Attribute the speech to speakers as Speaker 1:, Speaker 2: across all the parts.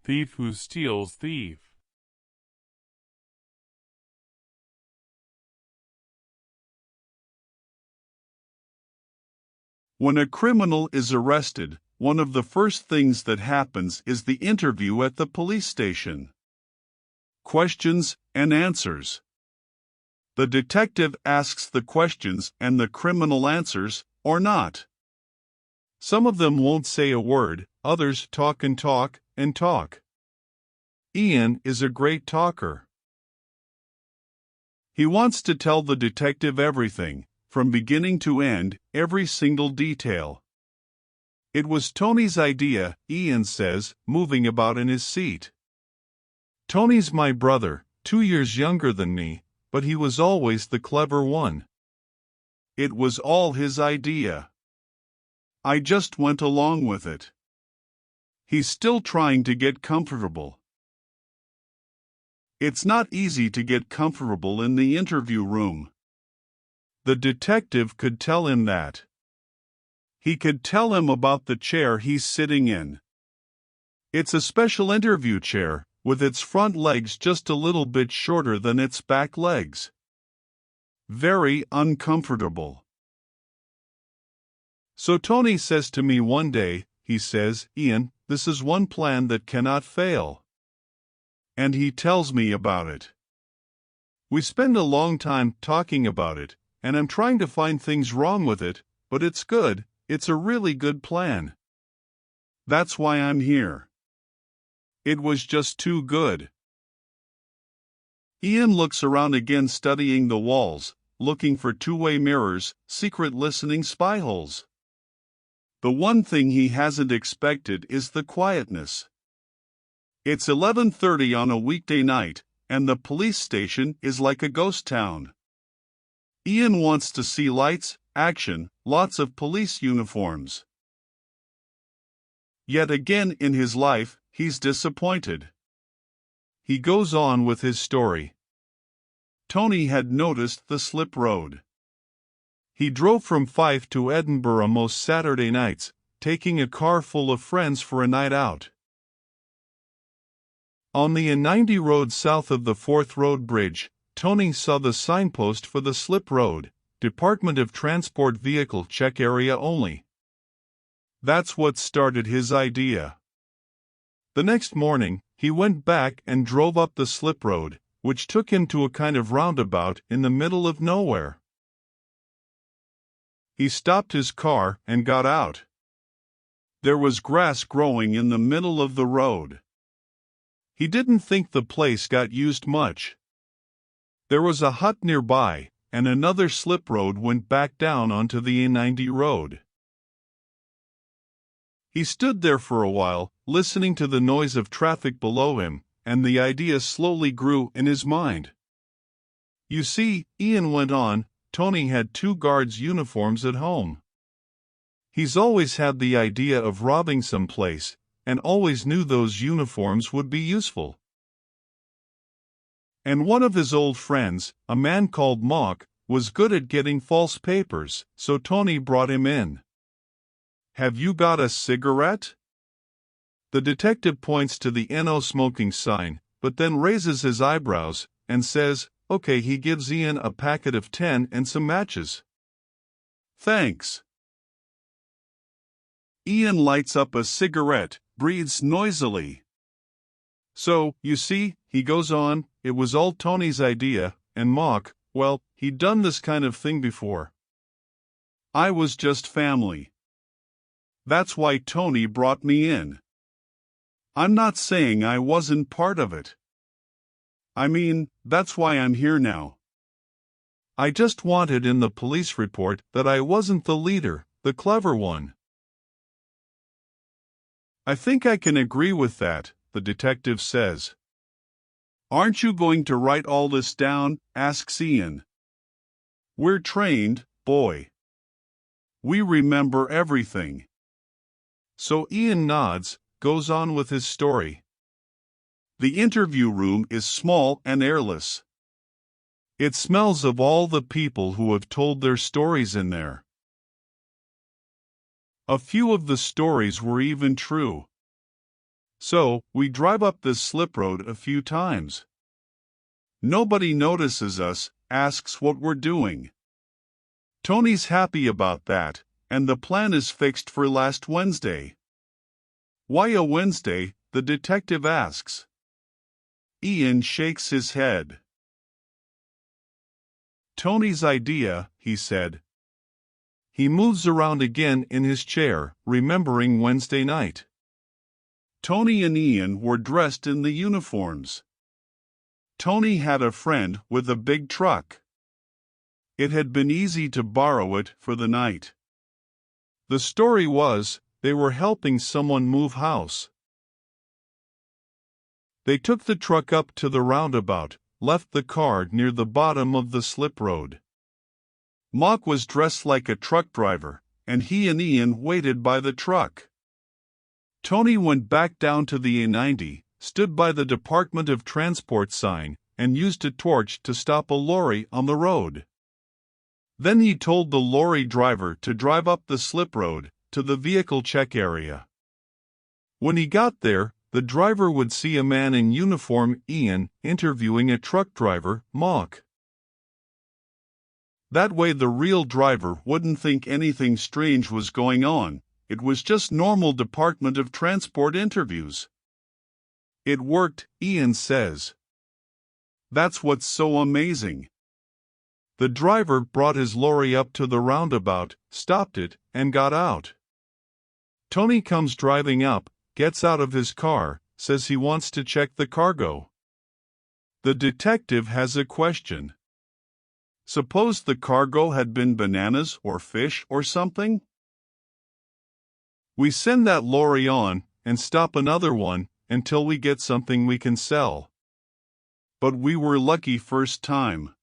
Speaker 1: thief who steals thief.
Speaker 2: When a criminal is arrested, one of the first things that happens is the interview at the police station. Questions and answers. The detective asks the questions and the criminal answers, or not. Some of them won't say a word, others talk and talk and talk. Ian is a great talker. He wants to tell the detective everything, from beginning to end, every single detail. It was Tony's idea, Ian says, moving about in his seat. Tony's my brother, 2 years younger than me, but he was always the clever one. It was all his idea. I just went along with it. He's still trying to get comfortable. It's not easy to get comfortable in the interview room. The detective could tell him that. He could tell him about the chair he's sitting in. It's a special interview chair, with its front legs just a little bit shorter than its back legs. Very uncomfortable. So Tony says to me one day, he says, "Ian, this is one plan that cannot fail." And he tells me about it. We spend a long time talking about it, and I'm trying to find things wrong with it, but it's good, it's a really good plan. That's why I'm here. It was just too good. Ian looks around again, studying the walls, looking for two-way mirrors, secret listening spy holes. The one thing he hasn't expected is the quietness. It's 11:30 on a weekday night, and the police station is like a ghost town. Ian wants to see lights, action, lots of police uniforms. Yet again in his life, he's disappointed. He goes on with his story. Tony had noticed the slip road. He drove from Fife to Edinburgh most Saturday nights, taking a car full of friends for a night out. On the A90 road south of the 4th Road Bridge, Tony saw the signpost for the slip road, Department of Transport Vehicle Check Area Only. That's what started his idea. The next morning, he went back and drove up the slip road, which took him to a kind of roundabout in the middle of nowhere. He stopped his car and got out. There was grass growing in the middle of the road. He didn't think the place got used much. There was a hut nearby, and another slip road went back down onto the A90 road. He stood there for a while, listening to the noise of traffic below him, and the idea slowly grew in his mind. You see, Ian went on, Tony had 2 guards' uniforms at home. He's always had the idea of robbing some place, and always knew those uniforms would be useful. And one of his old friends, a man called Mock, was good at getting false papers, so Tony brought him in. "Have you got a cigarette?" The detective points to the "No smoking" sign, but then raises his eyebrows and says, "Okay." He gives Ian a packet of 10 and some matches. "Thanks." Ian lights up a cigarette, breathes noisily. "So, you see," he goes on, "it was all Tony's idea, and Mock, well, he'd done this kind of thing before. I was just family. That's why Tony brought me in. I'm not saying I wasn't part of it. I mean, that's why I'm here now. I just wanted in the police report that I wasn't the leader, the clever one." "I think I can agree with that," the detective says. "Aren't you going to write all this down?" asks Ian. "We're trained, boy. We remember everything." So Ian nods, goes on with his story. The interview room is small and airless. It smells of all the people who have told their stories in there. A few of the stories were even true. So, we drive up this slip road a few times. Nobody notices us, asks what we're doing. Tony's happy about that, and the plan is fixed for last Wednesday. Why a Wednesday? The detective asks. Ian shakes his head. Tony's idea, he said. He moves around again in his chair, remembering Wednesday night. Tony and Ian were dressed in the uniforms. Tony had a friend with a big truck. It had been easy to borrow it for the night. The story was, they were helping someone move house. They took the truck up to the roundabout, left the car near the bottom of the slip road. Mock was dressed like a truck driver, and he and Ian waited by the truck. Tony went back down to the A90, stood by the Department of Transport sign, and used a torch to stop a lorry on the road. Then he told the lorry driver to drive up the slip road to the vehicle check area. When he got there, the driver would see a man in uniform, Ian, interviewing a truck driver, Mock. That way the real driver wouldn't think anything strange was going on. It was just normal Department of Transport interviews. It worked, Ian says. That's what's so amazing. The driver brought his lorry up to the roundabout, stopped it, and got out. Tony comes driving up, gets out of his car, says he wants to check the cargo. The detective has a question. Suppose the cargo had been bananas or fish or something? We send that lorry on, and stop another one, until we get something we can sell. But we were lucky first time.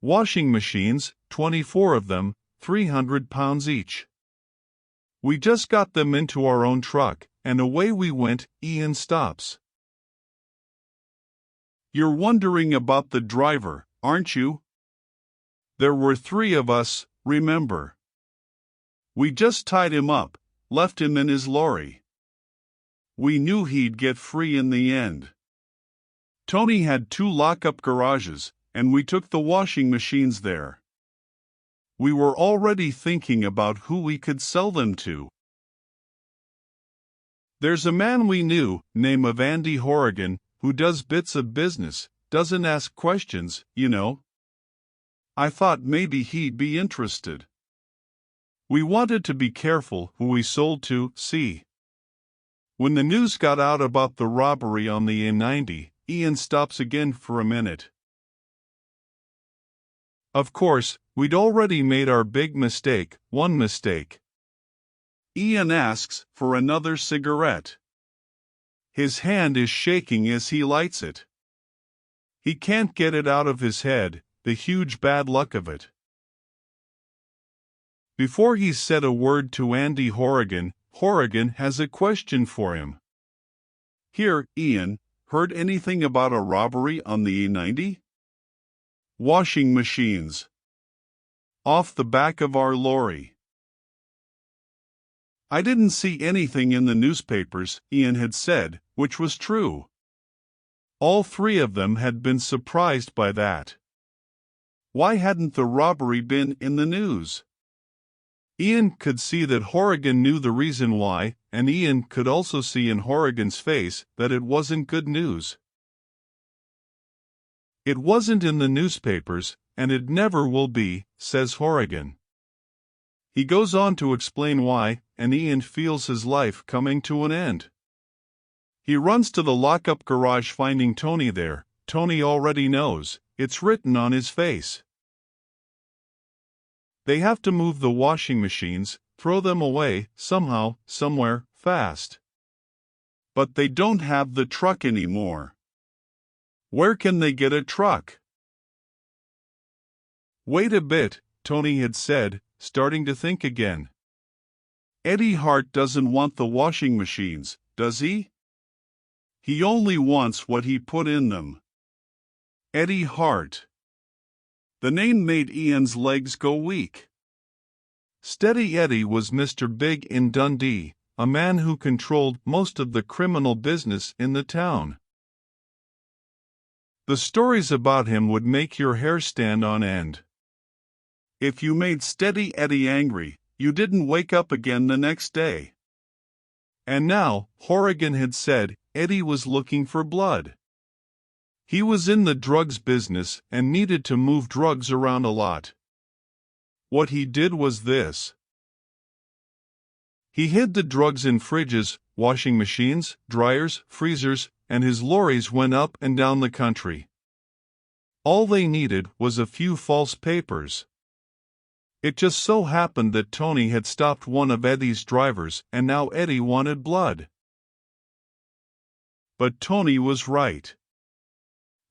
Speaker 2: Washing machines, 24 of them, 300 pounds each. We just got them into our own truck, and away we went. Ian stops. You're wondering about the driver, aren't you? There were 3 of us, remember. We just tied him up, left him in his lorry. We knew he'd get free in the end. Tony had 2 lock-up garages, and we took the washing machines there. We were already thinking about who we could sell them to. There's a man we knew, name of Andy Horrigan, who does bits of business, doesn't ask questions, you know. I thought maybe he'd be interested. We wanted to be careful who we sold to, see. When the news got out about the robbery on the A90, Ian stops again for a minute. Of course, we'd already made our big mistake, one mistake. Ian asks for another cigarette. His hand is shaking as he lights it. He can't get it out of his head, the huge bad luck of it. Before he's said a word to Andy Horrigan, Horrigan has a question for him. Here, Ian, heard anything about a robbery on the A90? Washing machines. Off the back of our lorry. I didn't see anything in the newspapers, Ian had said, which was true. All 3 of them had been surprised by that. Why hadn't the robbery been in the news? Ian could see that Horrigan knew the reason why, and Ian could also see in Horrigan's face that it wasn't good news. It wasn't in the newspapers, and it never will be, says Horrigan. He goes on to explain why, and Ian feels his life coming to an end. He runs to the lock-up garage finding Tony there. Tony already knows, it's written on his face. They have to move the washing machines, throw them away, somehow, somewhere, fast. But they don't have the truck anymore. Where can they get a truck? Wait a bit, Tony had said, starting to think again. Eddie Hart doesn't want the washing machines, does he? He only wants what he put in them. Eddie Hart. The name made Ian's legs go weak. Steady Eddie was Mr. Big in Dundee, a man who controlled most of the criminal business in the town. The stories about him would make your hair stand on end. If you made Steady Eddie angry, you didn't wake up again the next day. And now, Horrigan had said, Eddie was looking for blood. He was in the drugs business and needed to move drugs around a lot. What he did was this. He hid the drugs in fridges, washing machines, dryers, freezers, and his lorries went up and down the country. All they needed was a few false papers. It just so happened that Tony had stopped one of Eddie's drivers and now Eddie wanted blood. But Tony was right.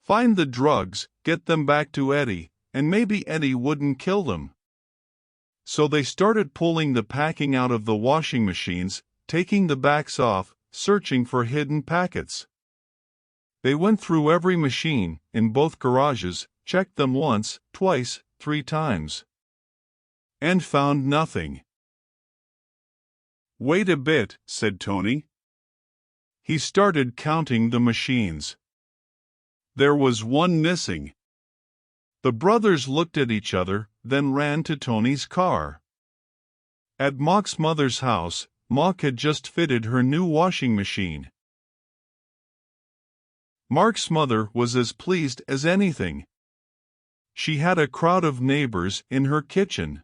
Speaker 2: Find the drugs, get them back to Eddie, and maybe Eddie wouldn't kill them. So they started pulling the packing out of the washing machines, taking the backs off, searching for hidden packets. They went through every machine, in both garages, checked them once, twice, 3 times. And found nothing. Wait a bit, said Tony. He started counting the machines. There was one missing. The brothers looked at each other, then ran to Tony's car. At Mock's mother's house, Mock had just fitted her new washing machine. Mark's mother was as pleased as anything. She had a crowd of neighbors in her kitchen.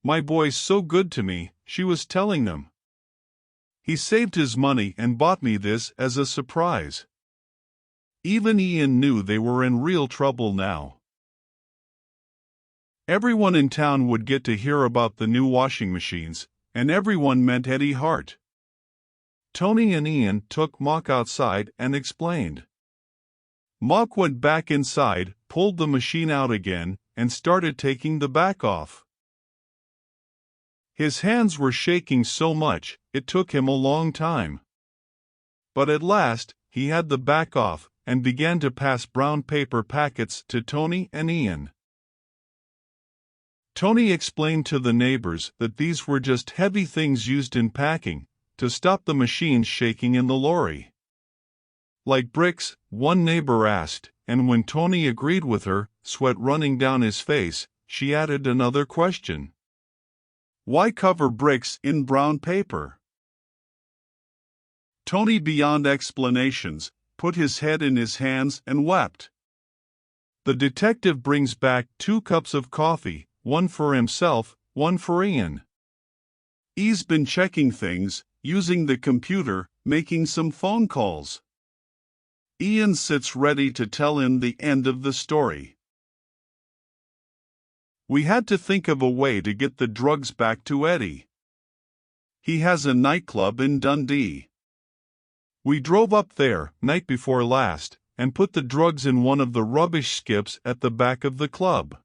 Speaker 2: My boy's so good to me, she was telling them. He saved his money and bought me this as a surprise. Even Ian knew they were in real trouble now. Everyone in town would get to hear about the new washing machines, and everyone meant Eddie Hart. Tony and Ian took Mock outside and explained. Mock went back inside, pulled the machine out again, and started taking the back off. His hands were shaking so much, it took him a long time. But at last, he had the back off, and began to pass brown paper packets to Tony and Ian. Tony explained to the neighbors that these were just heavy things used in packing, to stop the machines shaking in the lorry. Like bricks, one neighbor asked, and when Tony agreed with her, sweat running down his face, she added another question. Why cover bricks in brown paper? Tony, beyond explanations, put his head in his hands and wept. The detective brings back 2 cups of coffee, one for himself, one for Ian. He's been checking things, using the computer, making some phone calls. Ian sits ready to tell him the end of the story. We had to think of a way to get the drugs back to Eddie. He has a nightclub in Dundee. We drove up there, night before last, and put the drugs in one of the rubbish skips at the back of the club.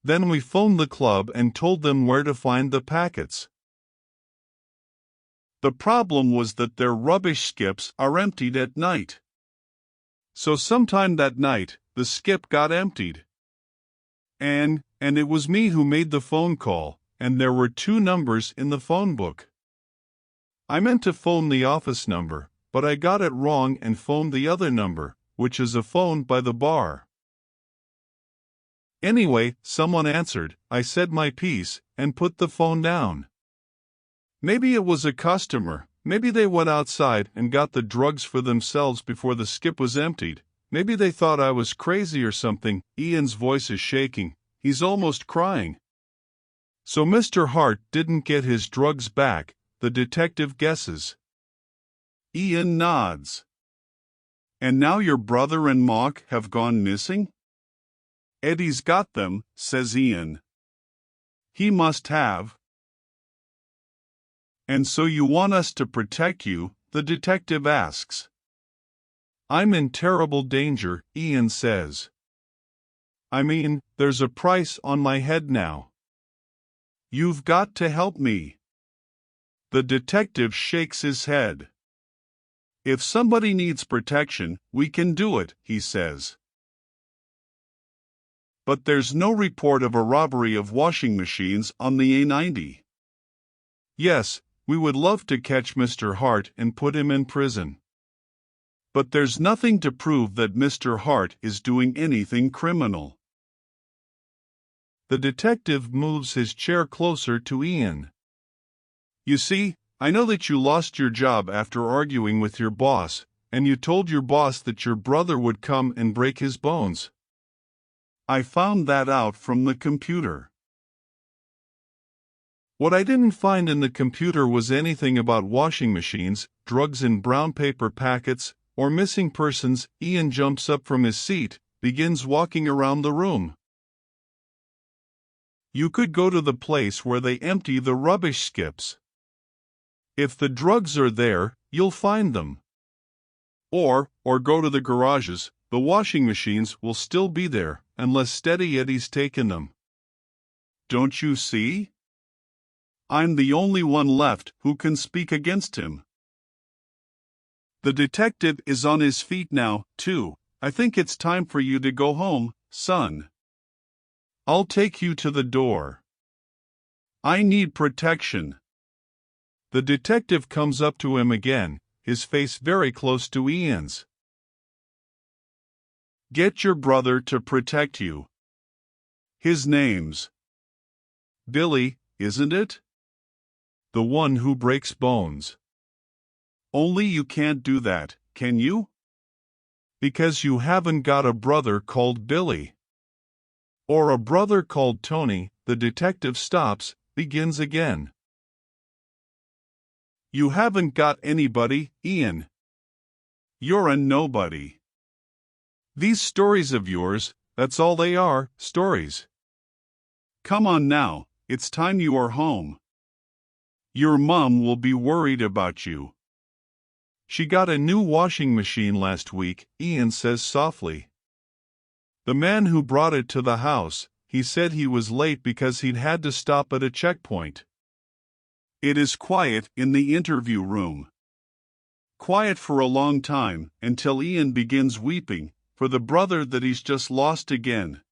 Speaker 2: Then we phoned the club and told them where to find the packets. The problem was that their rubbish skips are emptied at night. So sometime that night, the skip got emptied. And it was me who made the phone call, and there were 2 numbers in the phone book. I meant to phone the office number, but I got it wrong and phoned the other number, which is a phone by the bar. Anyway, someone answered, I said my piece, and put the phone down. Maybe it was a customer, maybe they went outside and got the drugs for themselves before the skip was emptied, maybe they thought I was crazy or something. Ian's voice is shaking, he's almost crying. So Mr. Hart didn't get his drugs back, the detective guesses. Ian nods. And now your brother and Mock have gone missing? Eddie's got them, says Ian. He must have. And so you want us to protect you, the detective asks. I'm in terrible danger, Ian says. I mean, there's a price on my head now. You've got to help me. The detective shakes his head. If somebody needs protection, we can do it, he says. But there's no report of a robbery of washing machines on the A90. Yes, we would love to catch Mr. Hart and put him in prison. But there's nothing to prove that Mr. Hart is doing anything criminal. The detective moves his chair closer to Ian. You see, I know that you lost your job after arguing with your boss, and you told your boss that your brother would come and break his bones. I found that out from the computer. What I didn't find in the computer was anything about washing machines, drugs in brown paper packets, or missing persons. Ian jumps up from his seat, begins walking around the room. You could go to the place where they empty the rubbish skips. If the drugs are there, you'll find them. Or go to the garages. The washing machines will still be there, unless Steady Eddie's taken them. Don't you see? I'm the only one left who can speak against him. The detective is on his feet now, too. I think it's time for you to go home, son. I'll take you to the door. I need protection. The detective comes up to him again, his face very close to Ian's. Get your brother to protect you. His name's Billy, isn't it? The one who breaks bones. Only you can't do that, can you? Because you haven't got a brother called Billy. Or a brother called Tony. The detective stops, begins again. You haven't got anybody, Ian. You're a nobody. These stories of yours, that's all they are, stories. Come on now, it's time you are home. Your mom will be worried about you. She got a new washing machine last week, Ian says softly. The man who brought it to the house, he said he was late because he'd had to stop at a checkpoint. It is quiet in the interview room. Quiet for a long time, until Ian begins weeping, for the brother that he's just lost again.